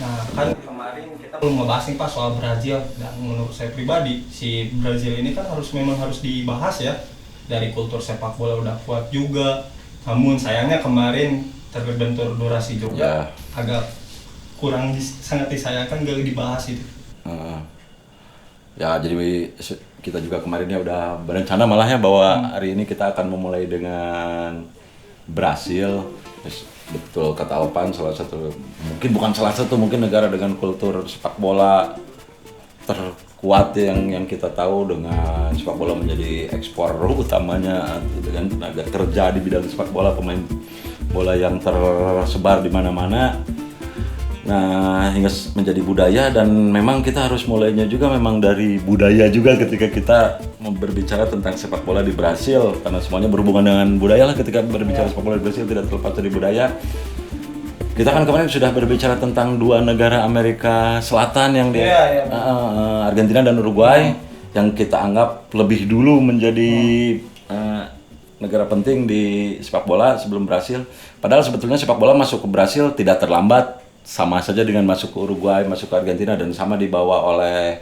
Nah kan kemarin kita belum ngebahas nih Pak soal Brazil, dan menurut saya pribadi si Brazil ini kan memang harus dibahas ya. Dari kultur sepak bola udah kuat juga, namun sayangnya kemarin terbentur durasi juga, Ya, agak kurang sangat disayangkan gak dibahas itu. eh, ya jadi kita juga kemarin ya udah berencana malah ya bahwa hari ini kita akan memulai dengan Brasil. Terus betul kata Alpan, salah satu, mungkin bukan salah satu, mungkin negara dengan kultur sepak bola terkuat yang kita tahu, dengan sepak bola menjadi ekspor utamanya, dengan tenaga kerja di bidang sepak bola, pemain bola yang tersebar di mana-mana. Nah, hingga menjadi budaya, dan memang kita harus mulainya juga memang dari budaya juga ketika kita berbicara tentang sepak bola di Brasil, karena semuanya berhubungan dengan budaya lah ketika berbicara sepak bola di Brasil, tidak terlepas dari budaya. Kita kan kemarin sudah berbicara tentang dua negara Amerika Selatan yang Argentina dan Uruguay, yang kita anggap lebih dulu menjadi negara penting di sepak bola sebelum Brasil. Padahal sebetulnya sepak bola masuk ke Brasil tidak terlambat, sama saja dengan masuk ke Uruguay, masuk ke Argentina, dan sama dibawa oleh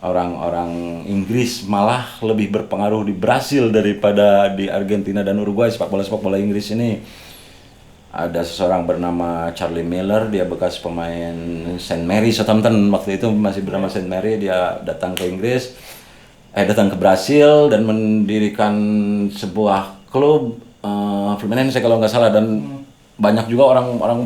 orang-orang Inggris. Malah lebih berpengaruh di Brasil daripada di Argentina dan Uruguay sepak bola Inggris ini. Ada seseorang bernama Charlie Miller, dia bekas pemain Saint Mary Southampton, waktu itu masih bernama Saint Mary. Dia datang ke Inggris, datang ke Brasil dan mendirikan sebuah klub, Fluminense kalau nggak salah, dan banyak juga orang-orang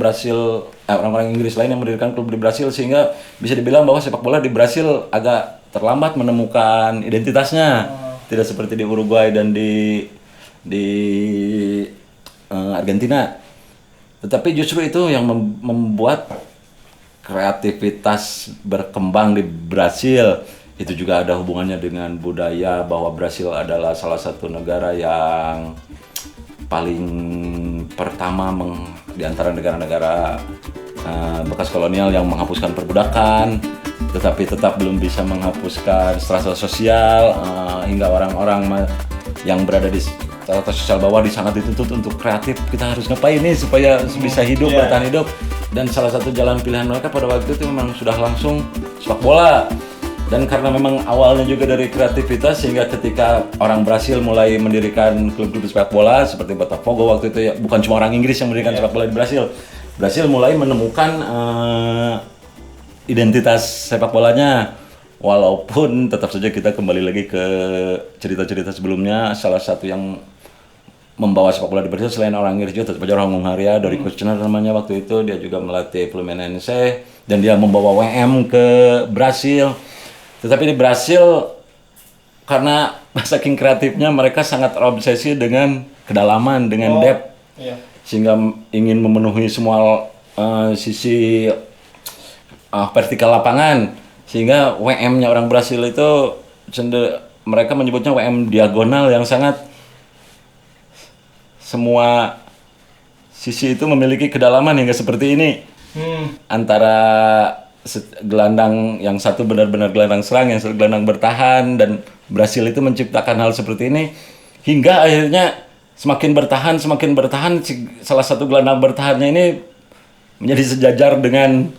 orang-orang Inggris lain yang mendirikan klub di Brasil, sehingga bisa dibilang bahwa sepak bola di Brasil agak terlambat menemukan identitasnya, tidak seperti di Uruguay dan di Argentina. Tetapi justru itu yang membuat kreativitas berkembang di Brasil. Itu juga ada hubungannya dengan budaya, bahwa Brasil adalah salah satu negara yang paling pertama di antara negara-negara bekas kolonial yang menghapuskan perbudakan, tetapi tetap belum bisa menghapuskan strata sosial, hingga orang-orang yang berada di strata sosial bawah sangat dituntut untuk kreatif. Kita harus ngapain nih supaya bisa hidup, bertahan hidup. Dan salah satu jalan pilihan mereka pada waktu itu memang sudah langsung sepak bola. Dan karena memang awalnya juga dari kreativitas, sehingga ketika orang Brasil mulai mendirikan klub-klub sepak bola seperti Botafogo waktu itu, ya bukan cuma orang Inggris yang mendirikan sepak bola di Brasil. Brasil mulai menemukan identitas sepak bolanya. Walaupun tetap saja kita kembali lagi ke cerita-cerita sebelumnya, salah satu yang membawa sepak bola di Brasil selain orang Inggris juga tetap aja orang Hungaria, Dori Kushner namanya waktu itu. Dia juga melatih Fluminense dan dia membawa WM ke Brasil. Tetapi di Brasil, karena saking kreatifnya, mereka sangat terobsesi dengan kedalaman, dengan depth, sehingga ingin memenuhi semua sisi vertikal lapangan, sehingga WM-nya orang Brasil itu mereka menyebutnya WM diagonal, yang sangat semua sisi itu memiliki kedalaman hingga seperti ini. Antara gelandang yang satu benar-benar gelandang serang, yang satu gelandang bertahan, dan Brasil itu menciptakan hal seperti ini hingga akhirnya semakin bertahan, salah satu gelandang bertahannya ini menjadi sejajar dengan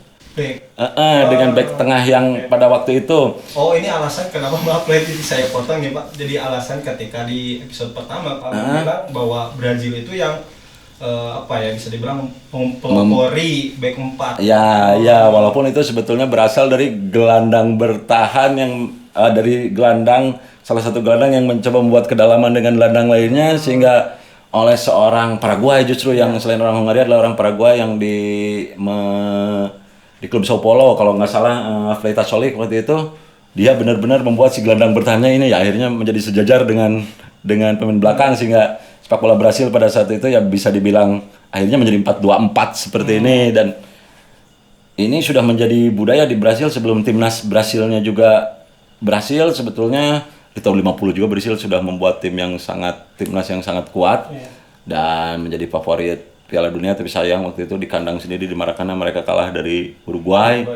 dengan back tengah yang pada waktu itu. Oh, ini alasan kenapa, maaf jadi saya potong ya Pak. Jadi alasan ketika di episode pertama Pak bilang bahwa Brazil itu yang bisa dibilang pelopori back 4. Ya, walaupun itu sebetulnya berasal dari gelandang bertahan yang dari salah satu gelandang yang mencoba membuat kedalaman dengan gelandang lainnya, sehingga oleh seorang Paraguay, justru yang selain orang Hungaria adalah orang Paraguay yang di klub Sao Paulo kalau nggak salah, Fleitas Solik waktu itu, dia benar-benar membuat si gelandang bertahannya ini ya akhirnya menjadi sejajar dengan pemain belakang, sehingga sepak bola Brasil pada saat itu ya bisa dibilang akhirnya menjadi 4-2-4 seperti ini. Dan ini sudah menjadi budaya di Brasil sebelum timnas Brasilnya juga berhasil. Sebetulnya di tahun 50 juga Brasil sudah membuat timnas yang sangat kuat dan menjadi favorit Piala Dunia, tapi sayang waktu itu di kandang sendiri di Maracana mereka kalah dari Uruguay.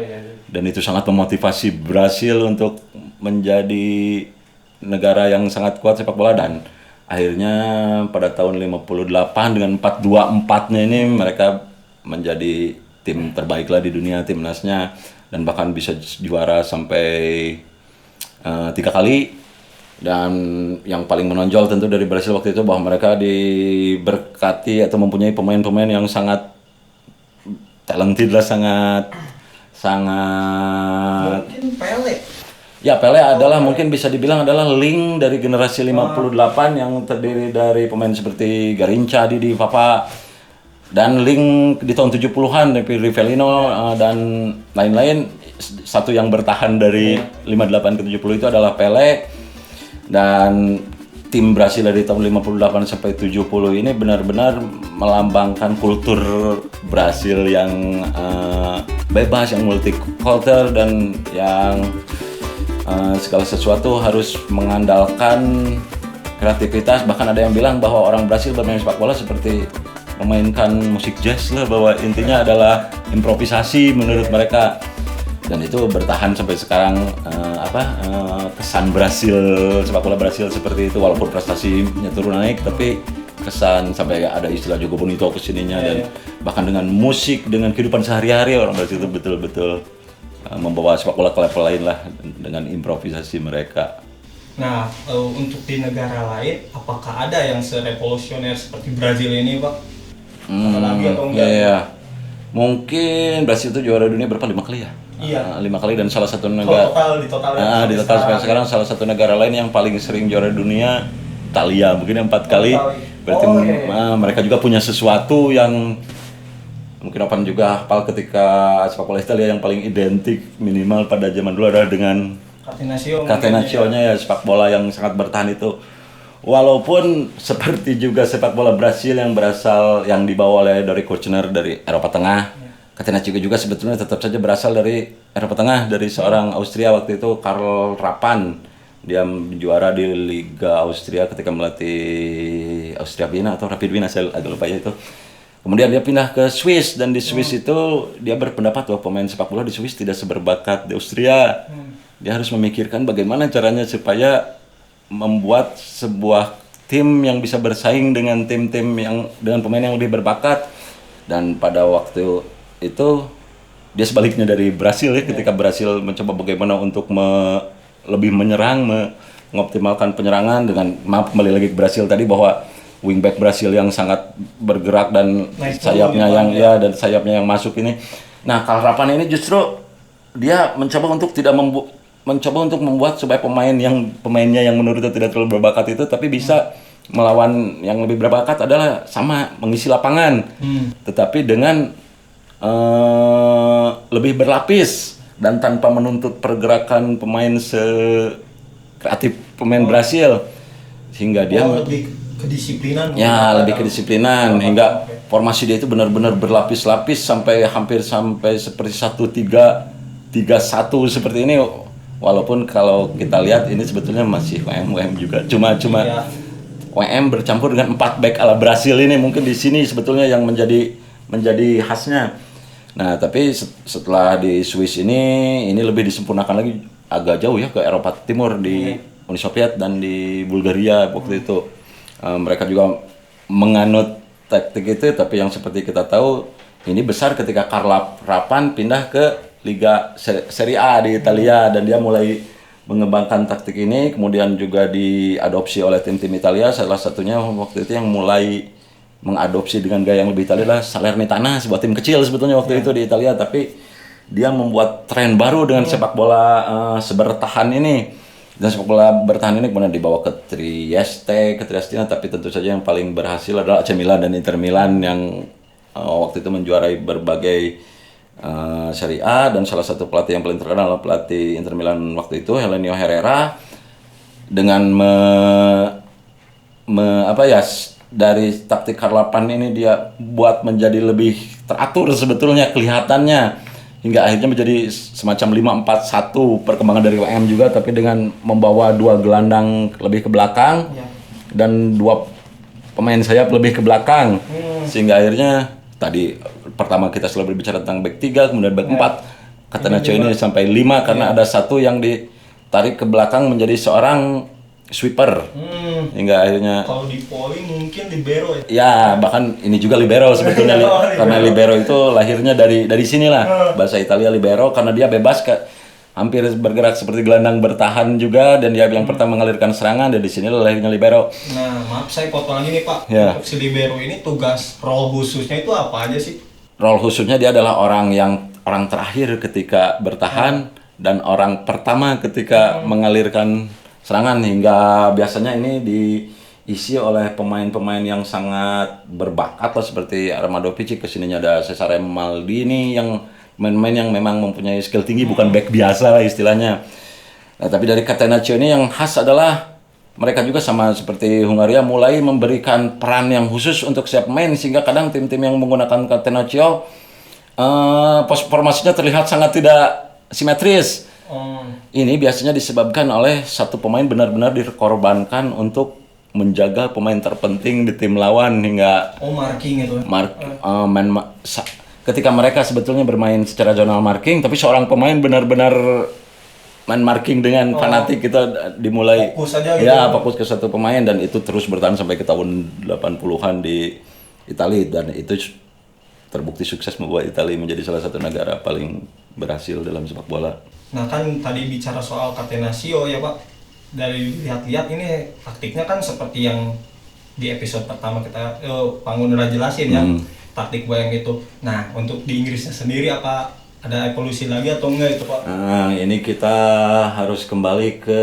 Dan itu sangat memotivasi Brasil untuk menjadi negara yang sangat kuat sepak bola, dan akhirnya pada tahun 58 dengan 4-2-4-nya ini mereka menjadi tim terbaik lah di dunia timnasnya, dan bahkan bisa juara sampai 3 kali. Dan yang paling menonjol tentu dari Brasil waktu itu bahwa mereka diberkati atau mempunyai pemain-pemain yang sangat talented lah, sangat Mungkin Pele. ya, Pele adalah mungkin bisa dibilang adalah link dari generasi 58 yang terdiri dari pemain seperti Garincha, Didi, Papa, dan link di tahun 70-an dari Rivellino dan lain-lain. Satu yang bertahan dari 58 ke 70 itu adalah Pele. Dan tim Brasil dari tahun 58 sampai 70 ini benar-benar melambangkan kultur Brasil yang bebas, yang multikultur, dan yang segala sesuatu harus mengandalkan kreativitas. Bahkan ada yang bilang bahwa orang Brasil bermain sepak bola seperti memainkan musik jazz lah, bahwa intinya adalah improvisasi menurut mereka. Dan itu bertahan sampai sekarang, kesan Brasil, sepak bola Brasil seperti itu, walaupun prestasinya turun naik, tapi kesan sampai ada istilah Jogo Bonito kesininya. Dan bahkan dengan musik, dengan kehidupan sehari-hari orang Brasil itu betul-betul membawa sepak bola ke level lain lah dengan improvisasi mereka. Nah, untuk di negara lain, apakah ada yang serevolusioner seperti Brazil ini, Pak? Apalagi atau enggak? Iya. Mungkin Brasil itu juara dunia berapa? 5 kali ya? Iya. 5 kali, dan salah satu negara Di total sampai sekarang salah satu negara lain yang paling sering juara dunia Italia, mungkin 4 kali. Berarti mereka juga punya sesuatu yang mungkin Opan juga hafal ketika sepak bola Italia yang paling identik minimal pada zaman dulu adalah dengan Catenaccio-nya ya, sepak bola yang sangat bertahan itu. Walaupun seperti juga sepak bola Brasil yang dibawa oleh dari Kirchner dari Eropa Tengah, Catenaccio juga sebetulnya tetap saja berasal dari Eropa Tengah, dari seorang Austria waktu itu, Karl Rappan. Dia juara di Liga Austria ketika melatih Austria Wina atau Rapid Wina, saya agak lupa ya itu. Kemudian dia pindah ke Swiss, dan di Swiss itu dia berpendapat bahwa pemain sepak bola di Swiss tidak seberbakat di Austria. Dia harus memikirkan bagaimana caranya supaya membuat sebuah tim yang bisa bersaing dengan tim-tim yang dengan pemain yang lebih berbakat. Dan pada waktu itu dia sebaliknya dari Brasil ya, ketika Brasil mencoba bagaimana untuk lebih menyerang, mengoptimalkan penyerangan dengan kembali lagi ke Brasil tadi, bahwa wingback Brasil yang sangat bergerak dan sayapnya yang masuk ini. Nah, Karl Rappan ini justru dia mencoba untuk membuat supaya pemainnya yang menurutnya tidak terlalu berbakat itu tapi bisa melawan yang lebih berbakat adalah sama mengisi lapangan. Tetapi dengan lebih berlapis dan tanpa menuntut pergerakan pemain sekreatif pemain Brasil, sehingga dia lebih kedisiplinan. Ya, lebih kedisiplinan hingga formasi dia itu benar-benar berlapis-lapis sampai seperti 1-3-1 seperti ini. Walaupun kalau kita lihat ini sebetulnya masih WM juga, cuma WM bercampur dengan 4 back ala Brasil ini, mungkin di sini sebetulnya yang menjadi khasnya. Nah, tapi setelah di Swiss ini lebih disempurnakan lagi, agak jauh ya ke Eropa Timur, di Uni Soviet dan di Bulgaria waktu itu. Mereka juga menganut taktik itu, tapi yang seperti kita tahu ini besar ketika Karl Rappan pindah ke Liga Serie A di Italia, dan dia mulai mengembangkan taktik ini, kemudian juga diadopsi oleh tim-tim Italia. Salah satunya waktu itu yang mulai mengadopsi dengan gaya yang lebih Italia adalah Salernitana, sebuah tim kecil sebetulnya waktu itu di Italia, tapi dia membuat tren baru dengan sepak bola sebertahan ini. Dan sepak bola bertahan ini kemudian dibawa ke Trieste, ke Triestina, tapi tentu saja yang paling berhasil adalah AC Milan dan Inter Milan yang waktu itu menjuarai berbagai Serie A. Dan salah satu pelatih yang paling terkenal adalah pelatih Inter Milan waktu itu, Helenio Herrera, dengan dari taktik Karl Rappan ini dia buat menjadi lebih teratur sebetulnya kelihatannya, hingga akhirnya menjadi semacam 5-4-1 perkembangan dari WM juga, tapi dengan membawa 2 gelandang lebih ke belakang dan 2 pemain sayap lebih ke belakang, sehingga akhirnya tadi pertama kita selalu berbicara tentang back 3, kemudian back 4. Catenaccio ini sampai 5 karena ada satu yang ditarik ke belakang menjadi seorang sweeper hingga akhirnya Kalau di poli mungkin libero ya. ya bahkan ini juga libero sebetulnya karena libero itu lahirnya dari sinilah bahasa Italia libero karena dia bebas hampir bergerak seperti gelandang bertahan juga dan dia yang pertama mengalirkan serangan dan di sini lahirnya libero. Nah, maaf saya potong lagi nih Pak. Ya. Untuk si libero ini tugas role khususnya itu apa aja sih? Role khususnya dia adalah orang terakhir ketika bertahan dan orang pertama ketika mengalirkan serangan hingga biasanya ini diisi oleh pemain-pemain yang sangat berbakat lah seperti Armando Pici, kesininya ada Cesare Maldini yang main-main yang memang mempunyai skill tinggi bukan back biasa lah istilahnya. Nah, tapi dari Catenaccio ini yang khas adalah mereka juga sama seperti Hungaria mulai memberikan peran yang khusus untuk setiap pemain sehingga kadang tim-tim yang menggunakan Catenaccio formasinya terlihat sangat tidak simetris. Ini biasanya disebabkan oleh satu pemain benar-benar dikorbankan untuk menjaga pemain terpenting di tim lawan hingga Marking itu. Ketika mereka sebetulnya bermain secara zonal marking, tapi seorang pemain benar-benar main marking dengan fanatik kita dimulai fokus aja gitu. Ya, fokus ke satu pemain dan itu terus bertahan sampai ke tahun 80-an di Italia dan itu terbukti sukses membuat Italia menjadi salah satu negara paling berhasil dalam sepak bola. Nah kan tadi bicara soal Catenaccio ya Pak, dari lihat-lihat ini taktiknya kan seperti yang di episode pertama kita Pangun udah jelasin ya, taktik bayang itu. Nah untuk di Inggrisnya sendiri apa ada evolusi lagi atau enggak itu Pak? Nah ini kita harus kembali ke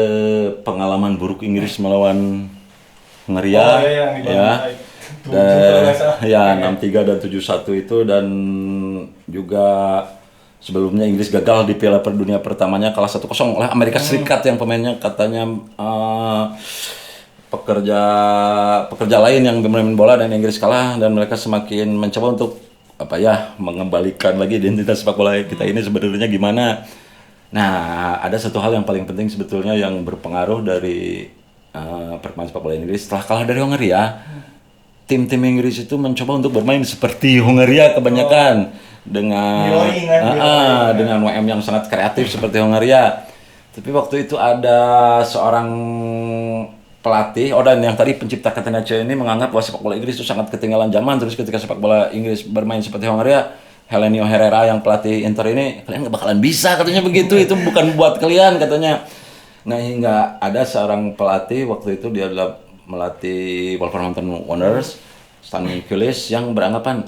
pengalaman buruk Inggris melawan Hungaria ya 63 dan 71 itu dan juga sebelumnya Inggris gagal di Piala Dunia pertamanya kalah 1-0 oleh Amerika Serikat yang pemainnya katanya pekerja lain yang bermain bola dan Inggris kalah dan mereka semakin mencoba untuk mengembalikan lagi identitas sepak bola kita ini sebenarnya gimana. Nah, ada satu hal yang paling penting sebetulnya yang berpengaruh dari permainan sepak bola Inggris setelah kalah dari Hungaria. Tim-tim Inggris itu mencoba untuk bermain seperti Hungaria kebanyakan dengan WM yang sangat kreatif seperti Hungaria. Tapi waktu itu ada seorang pelatih, dan yang tadi pencipta Catenaccio ini menganggap bahwa sepak bola Inggris itu sangat ketinggalan zaman. Terus ketika sepak bola Inggris bermain seperti Hungaria, Helenio Herrera yang pelatih Inter ini, kalian gak bakalan bisa katanya begitu, itu bukan buat kalian katanya. Nah hingga ada seorang pelatih waktu itu dia adalah melatih Wolverhampton Wanderers, Stan Miskelec yang beranggapan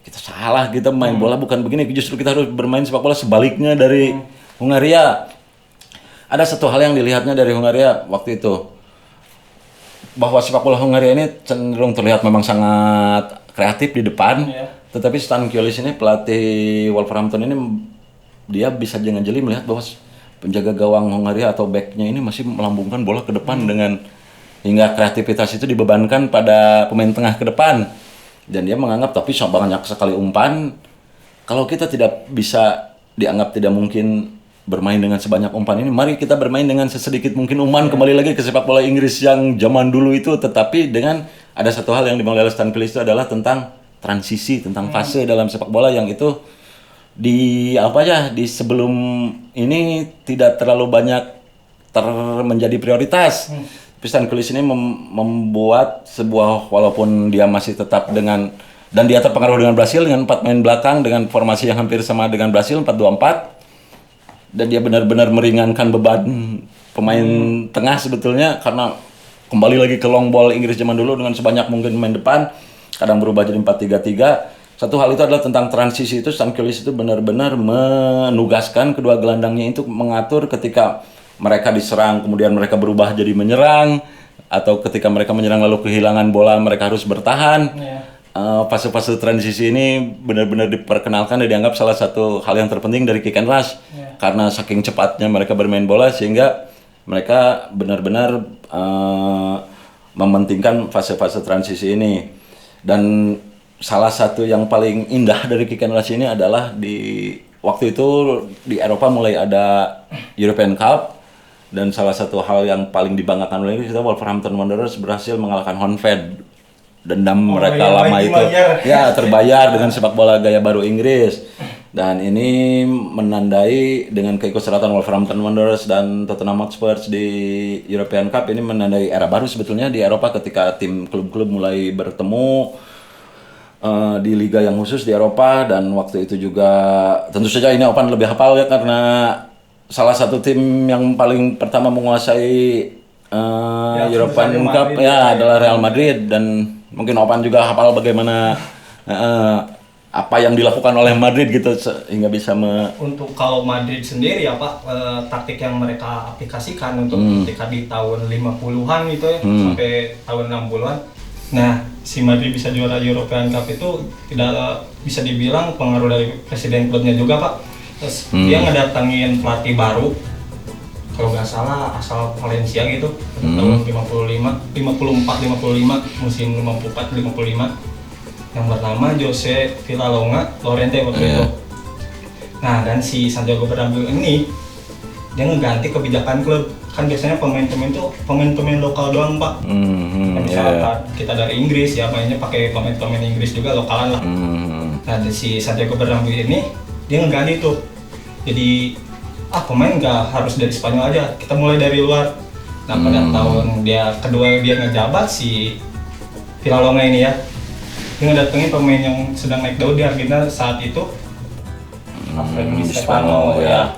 kita salah, kita main bola bukan begini, justru kita harus bermain sepak bola sebaliknya dari Hungaria. Ada satu hal yang dilihatnya dari Hungaria waktu itu, bahwa sepak bola Hungaria ini cenderung terlihat memang sangat kreatif di depan, tetapi Stan Miskelec ini pelatih Wolverhampton ini dia bisa dengan jeli melihat bahwa penjaga gawang Hungaria atau backnya ini masih melambungkan bola ke depan dengan hingga kreativitas itu dibebankan pada pemain tengah ke depan. Dan dia menganggap tapi banyak sekali umpan, kalau kita tidak bisa dianggap tidak mungkin bermain dengan sebanyak umpan ini, mari kita bermain dengan sesedikit mungkin umpan. Kembali lagi ke sepak bola Inggris yang zaman dulu itu, tetapi dengan ada satu hal yang dimulai oleh Stan Miskelec itu adalah tentang transisi, tentang fase dalam sepak bola yang itu di sebelum ini tidak terlalu banyak menjadi prioritas. Stan Miskelec ini membuat sebuah, walaupun dia masih tetap dengan, dan dia terpengaruh dengan Brasil dengan 4 main belakang dengan formasi yang hampir sama dengan Brasil 4-2-4, dan dia benar-benar meringankan beban pemain tengah sebetulnya, karena kembali lagi ke long ball Inggris zaman dulu dengan sebanyak mungkin pemain depan, kadang berubah jadi 4-3-3. Satu hal itu adalah tentang transisi itu, Stan Miskelec itu benar-benar menugaskan kedua gelandangnya itu mengatur ketika mereka diserang, kemudian mereka berubah jadi menyerang, atau ketika mereka menyerang lalu kehilangan bola, mereka harus bertahan. Fase-fase transisi ini benar-benar diperkenalkan dan dianggap salah satu hal yang terpenting dari kick and rush. Karena saking cepatnya mereka bermain bola, sehingga mereka benar-benar mementingkan fase-fase transisi ini. Dan salah satu yang paling indah dari kick and rush ini adalah waktu itu di Eropa mulai ada European Cup. Dan salah satu hal yang paling dibanggakan oleh kita, Wolverhampton Wanderers berhasil mengalahkan Honved. Dendam mereka lama itu terbayar dengan sepak bola gaya baru Inggris. Dan ini menandai dengan keikutsertaan Wolverhampton Wanderers dan Tottenham Hotspur di European Cup, ini menandai era baru sebetulnya di Eropa ketika tim klub-klub mulai bertemu di liga yang khusus di Eropa. Dan waktu itu juga tentu saja ini Opan lebih hafal ya, karena salah satu tim yang paling pertama menguasai European Cup ya adalah Real Madrid, dan mungkin Opan juga hafal bagaimana apa yang dilakukan oleh Madrid gitu sehingga bisa Untuk kalau Madrid sendiri ya Pak, taktik yang mereka aplikasikan untuk ketika di tahun 50-an gitu ya sampai tahun 60-an. Nah, si Madrid bisa juara European Cup itu tidak bisa dibilang pengaruh dari presiden klubnya juga Pak. Terus dia ngedatangin pelatih baru, kalau nggak salah asal Valencia gitu, tahun 54-55, musim 54-55. Yang bernama Jose Villalonga Lorente waktu itu. Nah, dan si Santiago Bernabeu ini dia ngeganti kebijakan klub. Kan biasanya pemain-pemain tuh pemain-pemain lokal doang Pak. Misalkan kita dari Inggris ya mainnya pakai pemain-pemain Inggris juga lokalan lah. Nah, si Santiago Bernabeu ini dia ngeganti tuh. Jadi pemain nggak harus dari Spanyol aja, kita mulai dari luar. Nah, pada tahun dia kedua dia ngejabat si Villalonga ini ya, dia ngedatengin pemain yang sedang naik daun di Argentina saat itu, Alfredo Di Stefano ya.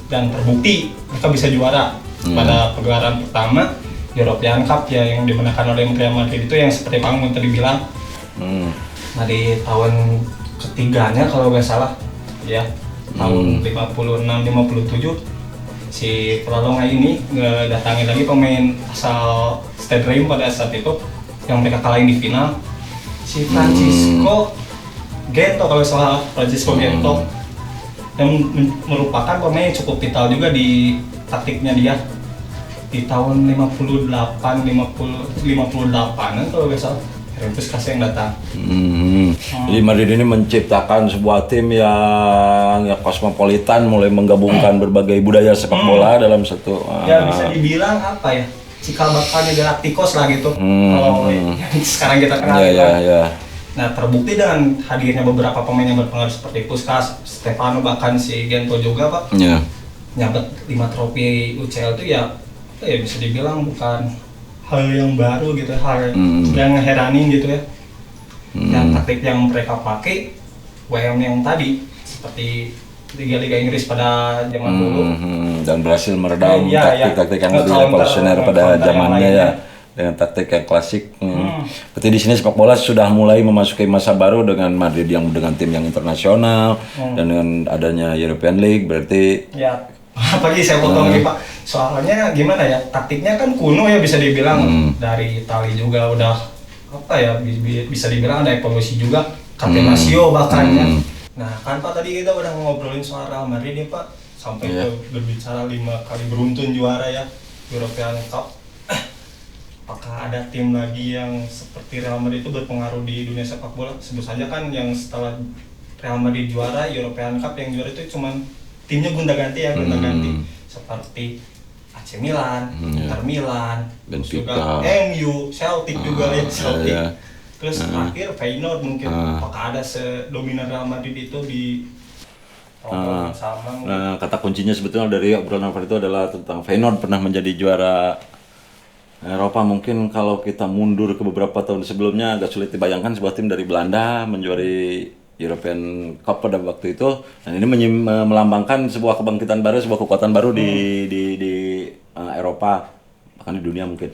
Dan terbukti mereka bisa juara pada pegelaran pertama European Cup ya, yang dimenangkan oleh Real Madrid itu yang seperti Pak Mun tadi bilang. Nah, di tahun ketiganya kalau nggak salah ya, tahun 56-57 si Villalonga ini ngedatangin lagi pemain asal Stade Reims pada saat itu yang mereka kalahin di final, si Francisco Gento kalau salah, Francisco Gento, yang merupakan pemain yang cukup vital juga di taktiknya dia di tahun 58-58an kalau nggak salah. Juventus kasih yang datang. Jadi Madrid ini menciptakan sebuah tim yang kosmopolitan, mulai menggabungkan berbagai budaya sepak bola dalam satu. Ya bisa dibilang apa ya, cikal bakalnya Galacticos lah gitu. Kalau sekarang kita kenal. Nah, terbukti dengan hadirnya beberapa pemain yang berpengaruh seperti Puskas, Stefano, bahkan si Gento juga Pak. Nyabet 5 trofi UCL itu ya bisa dibilang bukan hal yang baru gitu, hal yang ngeheranin gitu ya. Yang taktik yang mereka pakai WM yang tadi seperti liga-liga Inggris pada zaman dulu, dan berhasil meredam taktik-taktik yang lebih revolusioner pada zamannya ya, dengan taktik yang klasik. Berarti di sini sepak bola sudah mulai memasuki masa baru dengan Madrid yang dengan tim yang internasional dan dengan adanya European League. Berarti ya, apalagi saya potong lagi Pak, soalnya gimana ya, taktiknya kan kuno ya bisa dibilang. Dari Italia juga udah bisa dibilang ada evolusi juga, Catenaccio bahkan ya. Nah kan Pak, tadi kita udah ngobrolin soal Real Madrid nih Pak, sampai berbicara 5 kali beruntun juara ya European Cup. Apakah ada tim lagi yang seperti Real Madrid itu berpengaruh di dunia sepak bola? Sebut saja kan yang setelah Real Madrid juara European Cup, yang juara itu cuman timnya gonta-ganti ya, seperti AC Milan, Inter Milan, Benfica, MU, Celtic juga ya, Celtic. Terus terakhir Feyenoord mungkin. Apakah ada sedominan Real Madrid itu di sama? Nah, kata kuncinya sebetulnya dari obrolan itu adalah tentang Feyenoord pernah menjadi juara Eropa. Mungkin kalau kita mundur ke beberapa tahun sebelumnya agak sulit dibayangkan sebuah tim dari Belanda menjuari European Cup pada waktu itu, dan ini melambangkan sebuah kebangkitan baru, sebuah kekuatan baru di Eropa, bahkan di dunia mungkin.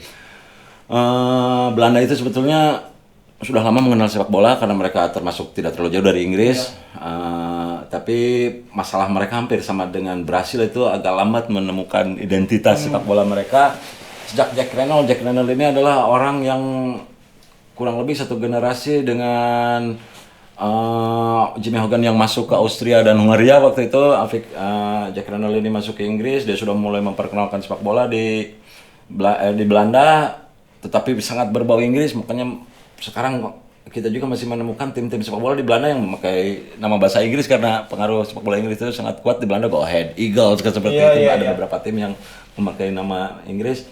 Belanda itu sebetulnya sudah lama mengenal sepak bola karena mereka termasuk tidak terlalu jauh dari Inggris, tapi masalah mereka hampir sama dengan Brasil, itu agak lambat menemukan identitas sepak bola mereka. Sejak Jack Reynolds ini adalah orang yang kurang lebih satu generasi dengan Jimmy Hogan yang masuk ke Austria dan Hungaria waktu itu. Jack Reynolds ini masuk ke Inggris, dia sudah mulai memperkenalkan sepak bola di Belanda, tetapi sangat berbau Inggris. Makanya sekarang kita juga masih menemukan tim-tim sepak bola di Belanda yang memakai nama bahasa Inggris karena pengaruh sepak bola Inggris itu sangat kuat di Belanda. Go Ahead Eagles seperti itu, ada beberapa tim yang memakai nama Inggris.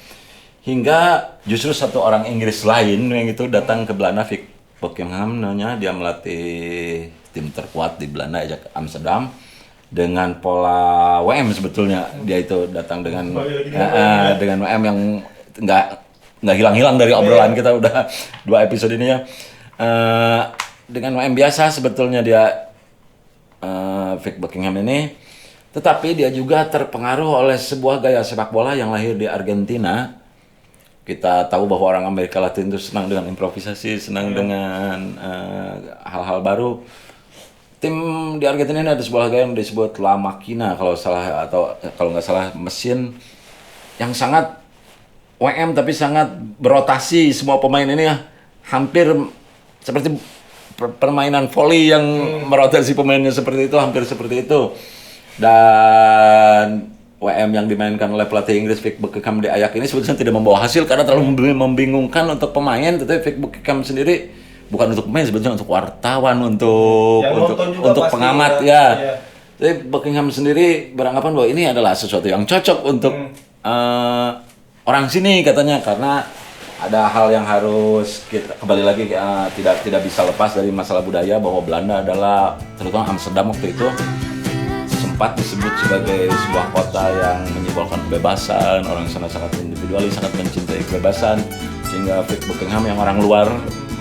Hingga justru satu orang Inggris lain yang itu datang ke Belanda, Vic Buckingham namanya, dia melatih tim terkuat di Belanda, Ajax Amsterdam, dengan pola WM sebetulnya. Dia itu datang dengan dengan WM yang nggak hilang-hilang dari obrolan kita udah 2 episode ini ya. Dengan WM biasa sebetulnya dia Vic Buckingham ini, tetapi dia juga terpengaruh oleh sebuah gaya sepak bola yang lahir di Argentina. Kita tahu bahwa orang Amerika Latin itu senang dengan improvisasi, senang dengan hal-hal baru. Tim di Argentina ini ada sebuah gaya yang disebut La Máquina kalau salah, atau kalau nggak salah mesin, yang sangat WM tapi sangat berotasi. Semua pemain ini ya hampir seperti permainan volley yang merotasi pemainnya seperti itu, hampir seperti itu. Dan WM yang dimainkan oleh pelatih Inggris Vic Buckingham di Ajax ini sebetulnya tidak membawa hasil karena terlalu membingungkan untuk pemain. Tetapi Vic Buckingham sendiri bukan untuk pemain, sebetulnya untuk wartawan, untuk pengamat ya. Jadi Buckingham sendiri beranggapan bahwa ini adalah sesuatu yang cocok untuk orang sini katanya, karena ada hal yang harus kita kembali lagi tidak bisa lepas dari masalah budaya, bahwa Belanda adalah, terutama Amsterdam waktu itu, sempat disebut sebagai sebuah kota yang menyimbolkan kebebasan. Orang sana sangat individualis, sangat mencintai kebebasan, sehingga Vic Buckingham yang orang luar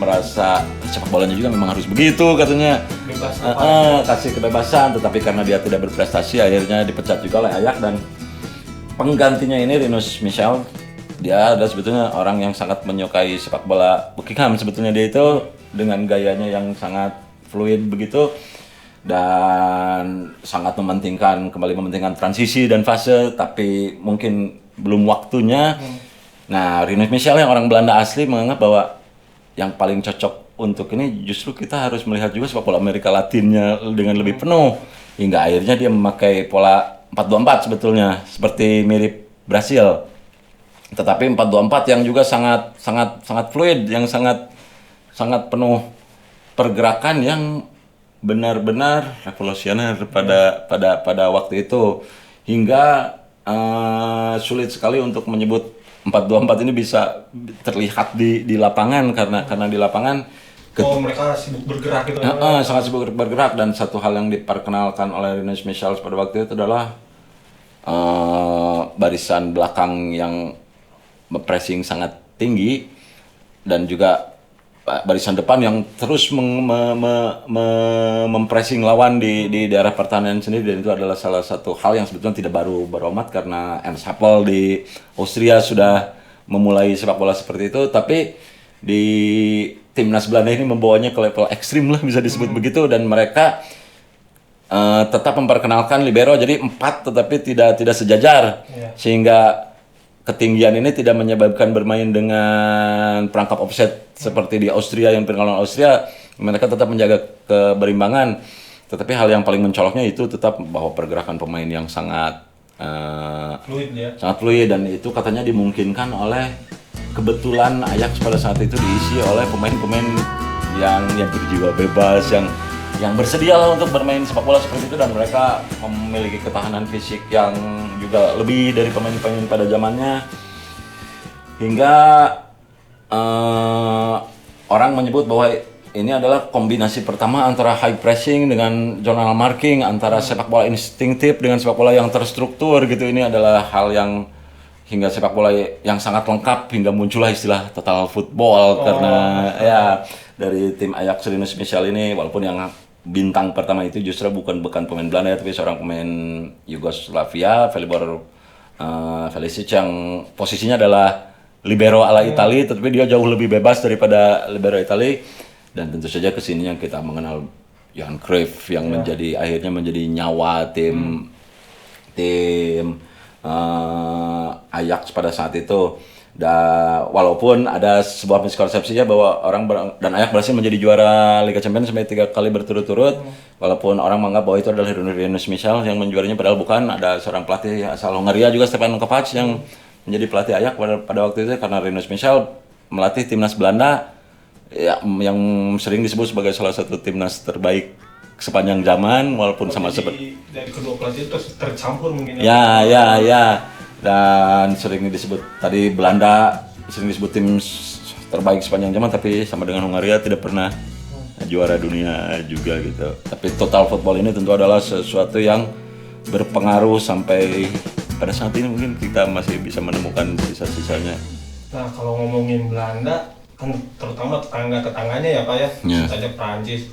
merasa sepak bolanya juga memang harus begitu katanya, kasih kebebasan. Tetapi karena dia tidak berprestasi, akhirnya dipecat juga oleh Ajax, dan penggantinya ini Rinus Michels. Dia ada sebetulnya orang yang sangat menyukai sepak bola Buckingham. Sebetulnya dia itu dengan gayanya yang sangat fluid begitu, dan sangat kembali mementingkan transisi dan fase, tapi mungkin belum waktunya. Nah, Rinus Michels yang orang Belanda asli menganggap bahwa yang paling cocok untuk ini justru kita harus melihat juga sepak bola Amerika Latinnya dengan lebih penuh, hingga akhirnya dia memakai pola 4-2-4 sebetulnya, seperti mirip Brasil. Tetapi 4-2-4 yang juga sangat fluid, yang sangat penuh pergerakan, yang benar-benar revolusioner pada waktu itu, hingga sulit sekali untuk menyebut 4-2-4 ini bisa terlihat di lapangan, karena di lapangan mereka sibuk bergerak gitu. Sangat sibuk bergerak. Dan satu hal yang diperkenalkan oleh Rinus Michels pada waktu itu adalah barisan belakang yang pressing sangat tinggi, dan juga barisan depan yang terus mempressing lawan di daerah pertahanan sendiri. Dan itu adalah salah satu hal yang sebetulnya tidak baru amat, karena Ernst Happel di Austria sudah memulai sepak bola seperti itu. Tapi di timnas Belanda ini membawanya ke level ekstrim lah, bisa disebut begitu. Dan mereka tetap memperkenalkan libero, jadi 4 tetapi tidak sejajar, sehingga ketinggian ini tidak menyebabkan bermain dengan perangkap offset seperti di Austria, yang pengalaman Austria. Mereka tetap menjaga keberimbangan, tetapi hal yang paling mencoloknya itu tetap bahwa pergerakan pemain yang sangat fluid, dan itu katanya dimungkinkan oleh kebetulan Ajax pada saat itu diisi oleh pemain-pemain yang berjiwa bebas, yang bersedia lah untuk bermain sepak bola seperti itu, dan mereka memiliki ketahanan fisik yang juga lebih dari pemain-pemain pada zamannya, hingga orang menyebut bahwa ini adalah kombinasi pertama antara high pressing dengan zonal marking, antara sepak bola instinktif dengan sepak bola yang terstruktur gitu. Ini adalah hal yang hingga sepak bola yang sangat lengkap, hingga muncullah istilah total football. Karena ya dari tim Ajax Rinus Michels ini, walaupun yang bintang pertama itu justru bukan pemain Belanda, tapi seorang pemain Yugoslavia, Velibor Velisic, yang posisinya adalah libero ala Itali, tetapi dia jauh lebih bebas daripada libero Itali. Dan tentu saja kesini yang kita mengenal Johan Cruyff, yang akhirnya menjadi nyawa tim Ajax pada saat itu. Walaupun ada sebuah miskonsepsinya bahwa dan Ajax berhasil menjadi juara Liga Champions sampai 3 kali berturut-turut, walaupun orang menganggap bahwa itu adalah Rinus Michels yang menjuaranya, padahal bukan. Ada seorang pelatih asal Hungaria juga, Stefan Kovac, yang menjadi pelatih Ajax pada waktu itu, karena Rinus Michels melatih timnas Belanda ya, yang sering disebut sebagai salah satu timnas terbaik sepanjang zaman, walaupun sama seperti dari kedua pelatih itu tercampur mungkin ya. Dan sering disebut tadi Belanda sering disebut tim terbaik sepanjang zaman, tapi sama dengan Hungaria tidak pernah juara dunia juga gitu. Tapi total football ini tentu adalah sesuatu yang berpengaruh sampai pada saat ini mungkin kita masih bisa menemukan sisa-sisanya. Nah kalau ngomongin Belanda kan terutama tetangga-tetangganya ya Pak ya, Ya. saja Prancis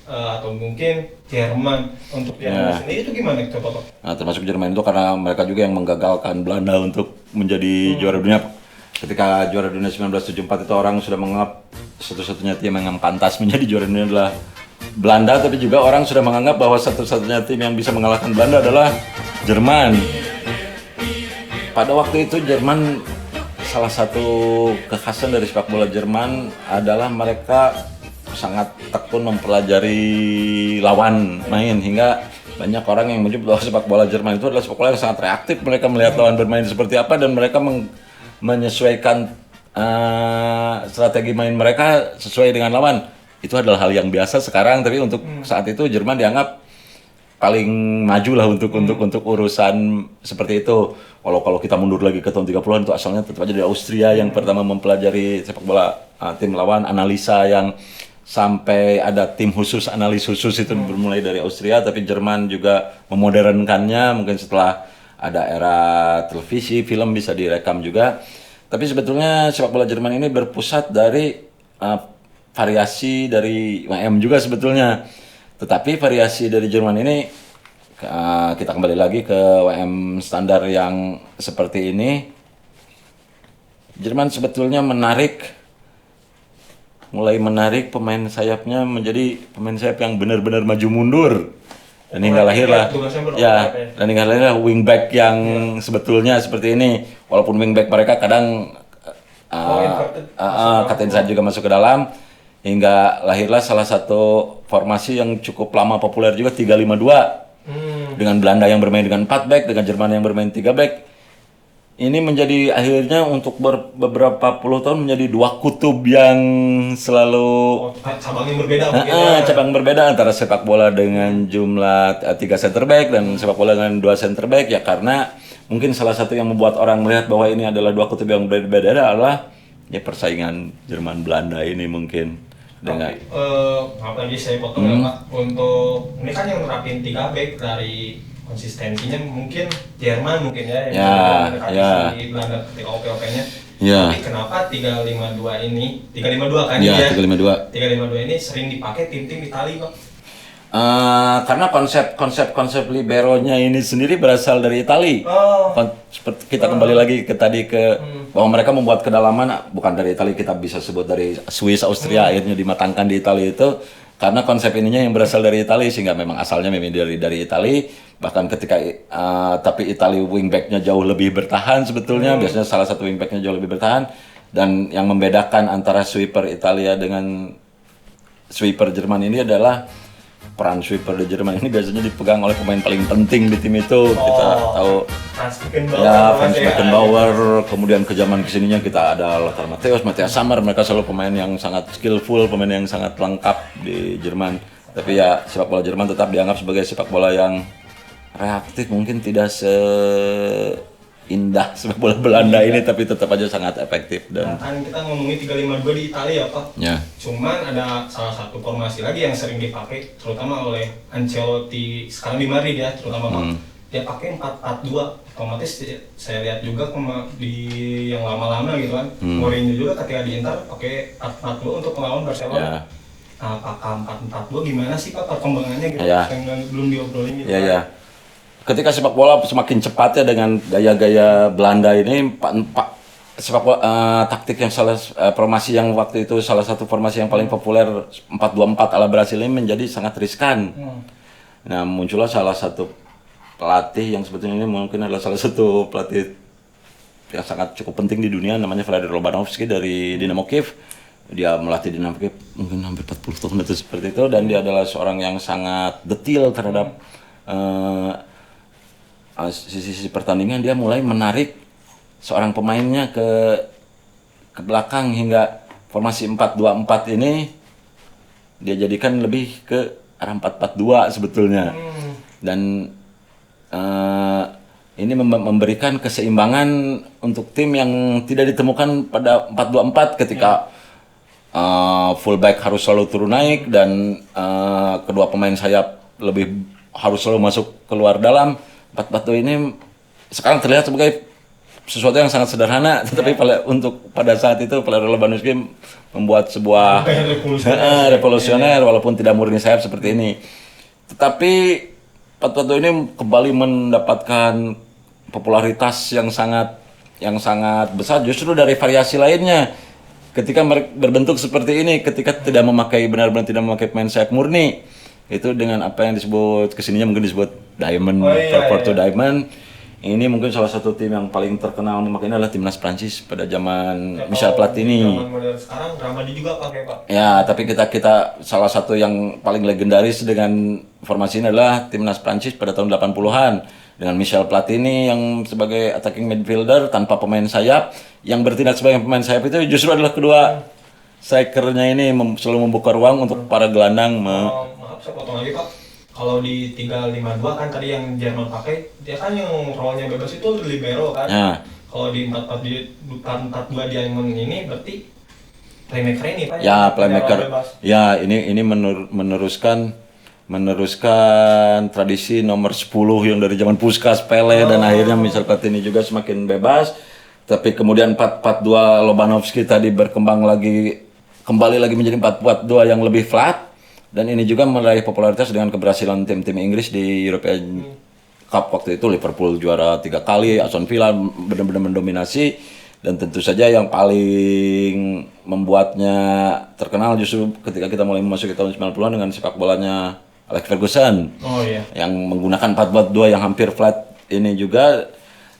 atau mungkin Jerman. Untuk yang sendiri itu gimana coba Pak? Nah, termasuk Jerman itu karena mereka juga yang menggagalkan Belanda untuk menjadi juara dunia. Ketika juara dunia 1974 itu orang sudah menganggap satu-satunya tim yang pantas menjadi juara dunia adalah Belanda, tapi juga orang sudah menganggap bahwa satu-satunya tim yang bisa mengalahkan Belanda adalah Jerman. Pada waktu itu Jerman, salah satu kekhasan dari sepak bola Jerman adalah mereka sangat tekun mempelajari lawan main, hingga banyak orang yang menyebut bahwa sepak bola Jerman itu adalah sepak bola yang sangat reaktif. Mereka melihat lawan bermain seperti apa dan mereka menyesuaikan strategi main mereka sesuai dengan lawan. Itu adalah hal yang biasa sekarang, tapi untuk saat itu Jerman dianggap paling maju lah untuk urusan seperti itu. Kalau kita mundur lagi ke tahun 30-an, itu asalnya tetap aja dari Austria yang pertama mempelajari sepak bola tim lawan, analisa yang sampai ada tim khusus, analis khusus itu bermulai dari Austria, tapi Jerman juga memodernkannya mungkin setelah ada era televisi, film bisa direkam juga. Tapi sebetulnya sepak bola Jerman ini berpusat dari variasi dari WM juga sebetulnya. Tetapi variasi dari Jerman ini kita kembali lagi ke WM standar yang seperti ini. Jerman sebetulnya mulai menarik pemain sayapnya menjadi pemain sayap yang benar-benar maju mundur. Dan hingga lahirlah wingback yang sebetulnya seperti ini. Walaupun wingback mereka kadang katen saja juga masuk ke dalam, hingga lahirlah salah satu formasi yang cukup lama populer juga 3-5-2. Dengan Belanda yang bermain dengan 4 back, dengan Jerman yang bermain 3 back. Ini menjadi akhirnya untuk beberapa puluh tahun menjadi dua kutub yang selalu cabang yang berbeda cabang berbeda antara sepak bola dengan jumlah 3 center back dan sepak bola dengan 2 center back, ya karena mungkin salah satu yang membuat orang melihat bahwa ini adalah dua kutub yang berbeda adalah ya persaingan Jerman Belanda ini mungkin dengan apa lagi saya potong ya Pak, untuk ini kan yang nerapin 3 back dari konsistensinya mungkin Jerman mungkin ya si Belanda ketika OP-OP-nya. Tapi kenapa 3-5-2 ini 3-5-2 kan ya? 3-5-2 ini sering dipakai tim-tim Italia Pak. Karena konsep liberonya ini sendiri berasal dari Italia. Seperti kita kembali lagi ke bahwa mereka membuat kedalaman bukan dari Italia, kita bisa sebut dari Swiss, Austria, akhirnya dimatangkan di Italia itu karena konsep ininya yang berasal dari Italia, sehingga memang asalnya memang dari Italia. Bahkan ketika tapi Italia wingbacknya jauh lebih bertahan sebetulnya, biasanya salah satu wingbacknya jauh lebih bertahan, dan yang membedakan antara sweeper Italia dengan sweeper Jerman ini adalah peran sweeper di Jerman ini biasanya dipegang oleh pemain paling penting di tim itu. Kita tahu Franz Beckenbauer, kemudian ke zaman kesininya kita ada Lothar Matthäus, Matthias Sammer, mereka selalu pemain yang sangat skillful, pemain yang sangat lengkap di Jerman. Tapi ya sepak bola Jerman tetap dianggap sebagai sepak bola yang reaktif, mungkin tidak seindah sepak bola Belanda ini, tapi tetap aja sangat efektif. Dan kan kita ngomongin 3-5-2 di Italia ya Pak. Cuman ada salah satu formasi lagi yang sering dipakai terutama oleh Ancelotti sekarang di Madrid ya, terutama Pak. Dia pakai 4-4-2. Otomatis saya lihat juga di yang lama-lama gitu kan. Mourinho juga ketika di Inter pakai 4-4-2 untuk melawan Barcelona. Apakah 4-4-2 gimana sih Pak perkembangannya gitu? Yang belum diobrolin gitu. Ketika sepak bola semakin cepat ya dengan gaya-gaya Belanda ini, sepak bola, taktik yang formasi yang waktu itu salah satu formasi yang paling populer 4-2-4 ala Brasil ini menjadi sangat riskan. Nah, muncullah salah satu pelatih yang sebetulnya ini mungkin adalah salah satu pelatih yang sangat cukup penting di dunia, namanya Vladimir Lobanovskyi dari Dinamo Kiev. Dia melatih Dinamo Kiev mungkin hampir 40 tahun itu seperti itu, dan dia adalah seorang yang sangat detail terhadap sisi pertandingan. Dia mulai menarik seorang pemainnya ke belakang hingga formasi 4-2-4 ini dia jadikan lebih ke arah 4-4-2 sebetulnya. Dan ini memberikan keseimbangan untuk tim yang tidak ditemukan pada 4-2-4 ketika fullback harus selalu turun naik dan kedua pemain sayap lebih harus selalu masuk keluar dalam. 4-4-2 ini sekarang terlihat sebagai sesuatu yang sangat sederhana, tetapi pada saat itu pelatih Lebanus Game membuat sebuah revolusioner walaupun tidak murni sayap seperti ini. Tetapi 4-4-2 ini kembali mendapatkan popularitas yang sangat besar justru dari variasi lainnya. Ketika berbentuk seperti ini, ketika benar-benar tidak memakai pemain sayap murni, itu dengan apa yang disebut kesininya mungkin disebut diamond, 4-4-2 diamond. Ini mungkin salah satu tim yang paling terkenal memakainya adalah timnas Prancis pada zaman Michel Platini. Zaman modern sekarang Ramadi juga pakai, Pak. Ya, tapi kita salah satu yang paling legendaris dengan formasi ini adalah timnas Prancis pada tahun 80-an dengan Michel Platini yang sebagai attacking midfielder tanpa pemain sayap. Yang bertindak sebagai pemain sayap itu justru adalah kedua strikernya ini selalu membuka ruang untuk para gelandang. Maaf, saya potong lagi, Pak. Kalau di 3-5-2 kan tadi yang Jerman pakai, dia kan yang role-nya bebas itu libero kan. Ya. Kalau di 4-4-2 Diamond ini berarti playmaker ini Pak. Ya, playmaker. Ya, ini meneruskan tradisi nomor 10 yang dari zaman Puskás, Pele dan akhirnya Michel Platini juga semakin bebas. Tapi kemudian 4-4-2 Lobanovský tadi berkembang kembali lagi menjadi 4-4-2 yang lebih flat. Dan ini juga meraih popularitas dengan keberhasilan tim-tim Inggris di European Cup waktu itu. Liverpool juara 3 kali, Aston Villa benar-benar mendominasi. Dan tentu saja yang paling membuatnya terkenal justru ketika kita mulai memasuki tahun 90-an dengan sepak bolanya Alex Ferguson. Yang menggunakan 4-4-2 yang hampir flat ini juga.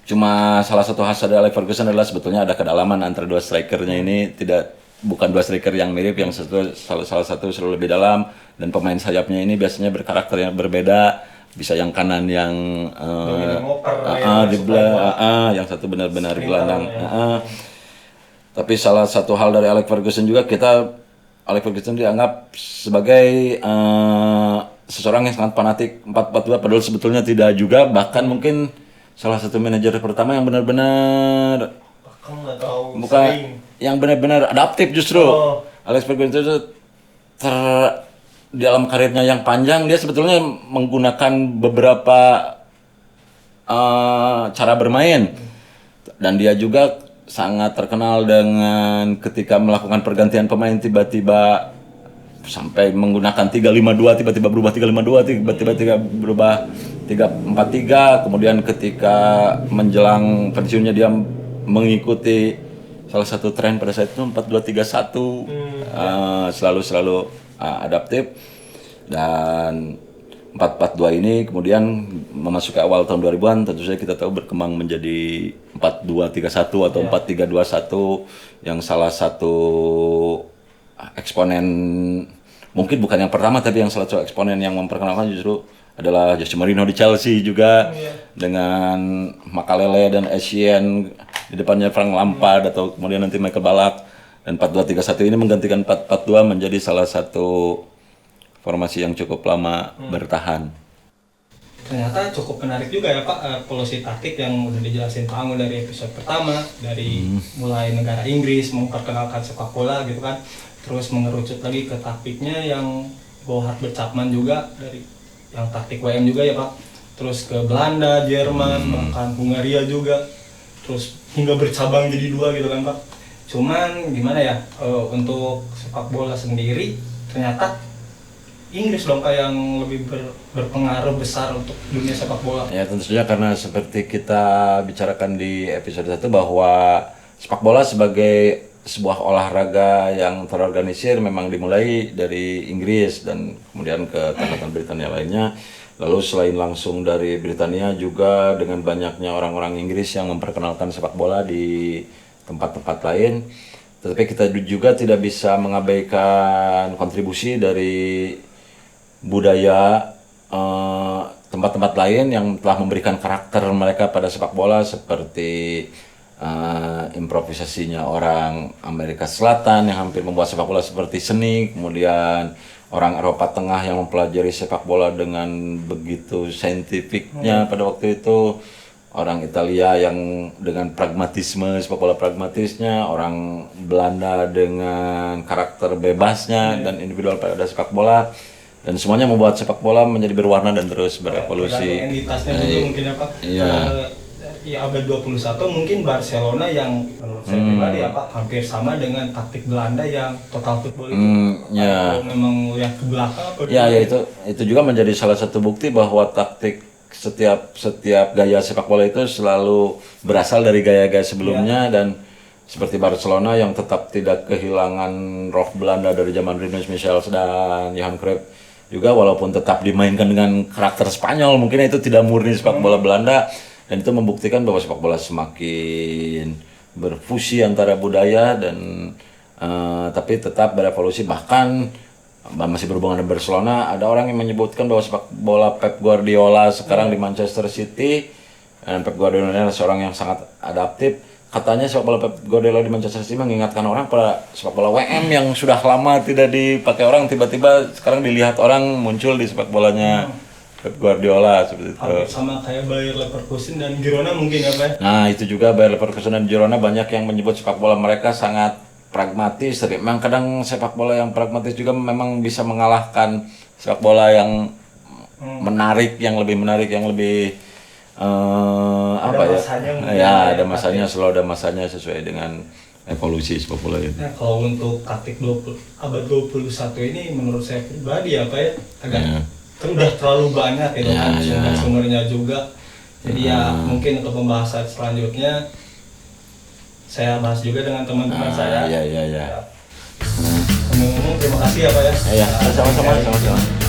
Cuma salah satu khas dari Alex Ferguson adalah sebetulnya ada kedalaman antara dua strikernya ini, bukan dua striker yang mirip, yang salah satu selalu lebih dalam, dan pemain sayapnya ini biasanya berkarakter yang berbeda, bisa yang kanan yang yang satu benar-benar gelandang. Tapi salah satu hal dari Alex Ferguson juga, Alex Ferguson dianggap sebagai seseorang yang sangat fanatik 4-4-2, padahal sebetulnya tidak juga, bahkan mungkin salah satu manajer pertama yang benar-benar yang benar-benar adaptif justru. Alex Ferguson itu dalam karirnya yang panjang dia sebetulnya menggunakan beberapa cara bermain, dan dia juga sangat terkenal dengan ketika melakukan pergantian pemain tiba-tiba sampai menggunakan 3-5-2 tiba-tiba berubah 3-5-2 tiba-tiba berubah 3-4-3, kemudian ketika menjelang pensiunnya dia mengikuti salah satu tren pada saat itu 4-2-3-1, selalu adaptif. Dan 4-4-2 ini kemudian memasuki awal tahun 2000-an tentu saja kita tahu berkembang menjadi 4-2-3-1 atau 4-3-2-1, yang salah satu eksponen, mungkin bukan yang pertama tapi yang salah satu eksponen yang memperkenalkan justru adalah Jose Mourinho di Chelsea juga, dengan Makalele dan Essien di depannya Frank Lampard atau kemudian nanti Michael Ballack. Dan 4-2-3-1 ini menggantikan 4-4-2 menjadi salah satu formasi yang cukup lama bertahan. Ternyata cukup menarik juga ya Pak, polosi taktik yang udah dijelasin Pak Anggun dari episode pertama, dari mulai negara Inggris memperkenalkan sepak bola gitu kan, terus mengerucut lagi ke taktiknya yang Bohard Berchapman juga, dari yang taktik WM juga ya Pak, terus ke Belanda, Jerman, bahkan Hungaria juga, terus hingga bercabang jadi 2 gitu kan Pak. Cuman gimana ya, untuk sepak bola sendiri ternyata Inggris dong Pak yang lebih berpengaruh besar untuk dunia sepak bola. Ya tentu saja, karena seperti kita bicarakan di episode 1 bahwa sepak bola sebagai sebuah olahraga yang terorganisir memang dimulai dari Inggris dan kemudian ke tanah-tanah Britania lainnya. Lalu selain langsung dari Britania juga dengan banyaknya orang-orang Inggris yang memperkenalkan sepak bola di tempat-tempat lain. Tetapi kita juga tidak bisa mengabaikan kontribusi dari budaya tempat-tempat lain yang telah memberikan karakter mereka pada sepak bola, seperti improvisasinya orang Amerika Selatan yang hampir membuat sepak bola seperti seni, kemudian orang Eropa Tengah yang mempelajari sepak bola dengan begitu saintifiknya pada waktu itu, orang Italia yang dengan pragmatisme, sepak bola pragmatisnya, orang Belanda dengan karakter bebasnya dan individual pada sepak bola, dan semuanya membuat sepak bola menjadi berwarna dan terus berevolusi. Tergantung entitasnya juga mungkin apa. Iya. Ya abad 21 mungkin Barcelona yang menurut saya pribadi hampir sama dengan taktik Belanda yang total football itu. Ya. Kalau memang lihat ke belakang apa Ya itu juga menjadi salah satu bukti bahwa taktik setiap gaya sepak bola itu selalu berasal dari gaya-gaya sebelumnya, dan seperti Barcelona yang tetap tidak kehilangan roh Belanda dari zaman Rinus Michels dan Johan Cruyff juga, walaupun tetap dimainkan dengan karakter Spanyol, mungkin itu tidak murni sepak bola Belanda, dan itu membuktikan bahwa sepak bola semakin berfusi antara budaya dan tapi tetap berevolusi. Bahkan masih berhubungan dengan Barcelona, ada orang yang menyebutkan bahwa sepak bola Pep Guardiola sekarang di Manchester City, dan Pep Guardiola adalah seorang yang sangat adaptif. Katanya sepak bola Pep Guardiola di Manchester City mengingatkan orang pada sepak bola WM yang sudah lama tidak dipakai orang, tiba-tiba sekarang dilihat orang muncul di sepak bolanya Pep Guardiola seperti itu. hampir sama kayak Bayer Leverkusen dan Girona mungkin ya Pak? Nah itu juga Bayer Leverkusen dan Girona banyak yang menyebut sepak bola mereka sangat pragmatis. Tapi memang kadang sepak bola yang pragmatis juga memang bisa mengalahkan sepak bola yang menarik, yang lebih ada masanya, selalu ada masanya sesuai dengan evolusi sepak bola ini. Nah, kalau untuk taktik abad 21 ini menurut saya pribadi ya Pak ya, kan udah terlalu banyak ya kan sumber-sumbernya juga. Jadi ya mungkin untuk pembahasan selanjutnya saya bahas juga dengan teman-teman saya. Iya. Ngomong-ngomong terima kasih ya Pak ya. Iya, sama-sama.